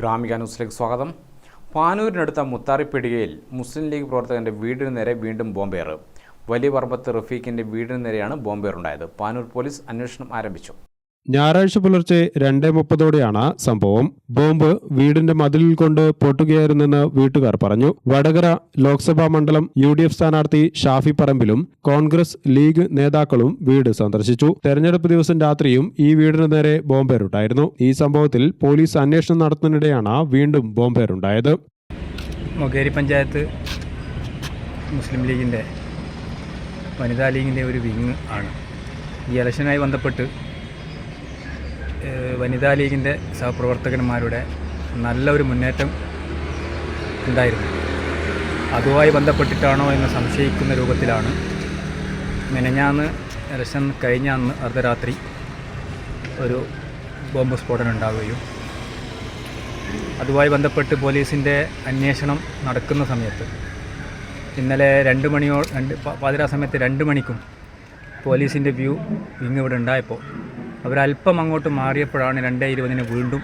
ഗ്രാമിക ന്യൂസിലേക്ക് സ്വാഗതം. പാനൂരിനടുത്ത മുത്താറിപ്പീടികയിൽ മുസ്ലിം ലീഗ് പ്രവർത്തകന്റെ വീടിന് നേരെ വീണ്ടും ബോംബേറ്. വലിയ പറമ്പത്ത് റഫീഖിന്റെ വീടിന് നേരെയാണ് ബോംബേറുണ്ടായത്. പാനൂർ പോലീസ് അന്വേഷണം ആരംഭിച്ചു. ഞായറാഴ്ച പുലർച്ചെ 2:30 സംഭവം. ബോംബ് വീടിന്റെ മതിലിൽ കൊണ്ട് പൊട്ടുകയായിരുന്നെന്ന് വീട്ടുകാർ പറഞ്ഞു. വടകര ലോക്സഭാ മണ്ഡലം UDF സ്ഥാനാർത്ഥി ഷാഫി പറമ്പിലും കോൺഗ്രസ് ലീഗ് നേതാക്കളും വീട് സന്ദർശിച്ചു. തെരഞ്ഞെടുപ്പ് ദിവസം രാത്രിയും ഈ വീടിന് നേരെ ബോംബേറുണ്ടായിരുന്നു. ഈ സംഭവത്തിൽ പോലീസ് അന്വേഷണം നടത്തുന്നതിനിടെയാണ് വീണ്ടും ബോംബേറുണ്ടായത്. മൊകേരി പഞ്ചായത്ത് മുസ്ലിം ലീഗിൻ്റെ വനിതാ ലീഗിൻ്റെ ഒരു വിങ് ആണ്. ഈ ഇലക്ഷനുമായി ബന്ധപ്പെട്ട് വനിതാ ലീഗിൻ്റെ സഹപ്രവർത്തകന്മാരുടെ നല്ലൊരു മുന്നേറ്റം ഉണ്ടായിരുന്നു. അതുമായി ബന്ധപ്പെട്ടിട്ടാണോ എന്ന് സംശയിക്കുന്ന രൂപത്തിലാണ് മിനിഞ്ഞാന്ന് ഇലക്ഷൻ കഴിഞ്ഞ അന്ന് അർദ്ധരാത്രി ഒരു ബോംബ് സ്ഫോടനം ഉണ്ടാവുകയും അതുമായി ബന്ധപ്പെട്ട് പോലീസിൻ്റെ അന്വേഷണം നടക്കുന്ന സമയത്ത് ഇന്നലെ 2 പാതിരാ സമയത്ത് 2 മണിക്കും പോലീസിൻ്റെ വിങ് ഇവിടെ ഉണ്ടായപ്പോൾ അവരല്പം അങ്ങോട്ട് മാറിയപ്പോഴാണ് 2:20 വീണ്ടും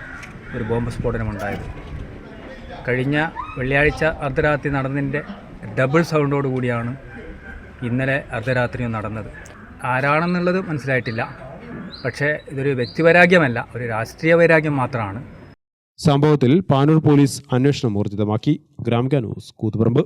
ഒരു ബോംബ് സ്ഫോടനമുണ്ടായത്. കഴിഞ്ഞ വെള്ളിയാഴ്ച അർദ്ധരാത്രി നടന്നതിൻ്റെ ഡബിൾ സൗണ്ടോട് കൂടിയാണ് ഇന്നലെ അർദ്ധരാത്രിയും നടന്നത്. ആരാണെന്നുള്ളത് മനസ്സിലായിട്ടില്ല. പക്ഷേ ഇതൊരു വ്യക്തിവൈരാഗ്യമല്ല, ഒരു രാഷ്ട്രീയ വൈരാഗ്യം മാത്രമാണ്. സംഭവത്തിൽ പാനൂർ പോലീസ് അന്വേഷണം ഊർജിതമാക്കി. ഗ്രാമിക ന്യൂസ്, കൂത്തുപറമ്പ്.